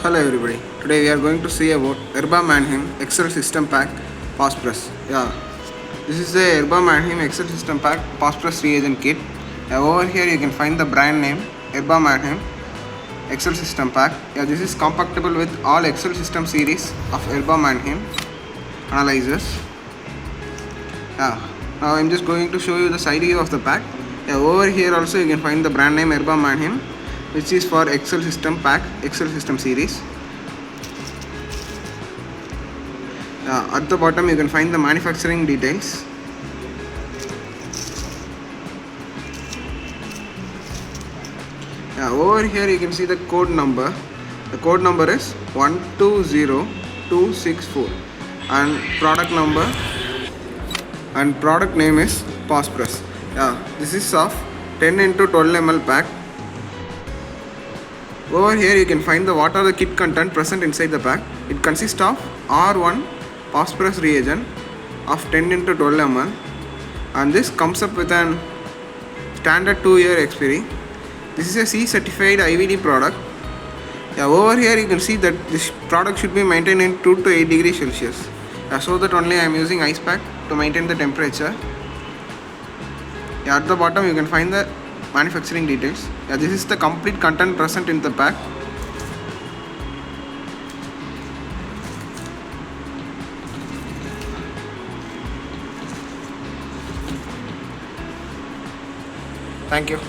Hello everybody. Today we are going to see about Erba Mannheim Excel System Pack Phosphorus. This is the Erba Mannheim Excel System Pack Phosphorus Reagent Kit. Over here you can find the brand name Erba Mannheim Excel System Pack. This is compatible with all Excel System series of Erba Mannheim analyzers. Now I'm just going to show you the side view of the pack. Over here also you can find the brand name Erba Mannheim, which is for Excel System Pack, Excel System series. At the bottom you can find the manufacturing details. Over here you can see the code number. The code number is 120264 and product number and product name is Phosphorus. This is of 10 into 12 ml pack. Over here you can find what are the kit content present inside the pack. It consists of R1 phosphorus reagent of 10 into 12 ml, and this comes up with an standard 2-year expiry. This is a C certified IVD product. Over here you can see that this product should be maintained in 2 to 8 degrees Celsius. So that only I am using ice pack to maintain the temperature. At the bottom you can find the manufacturing details. This is the complete content present in the pack. Thank you.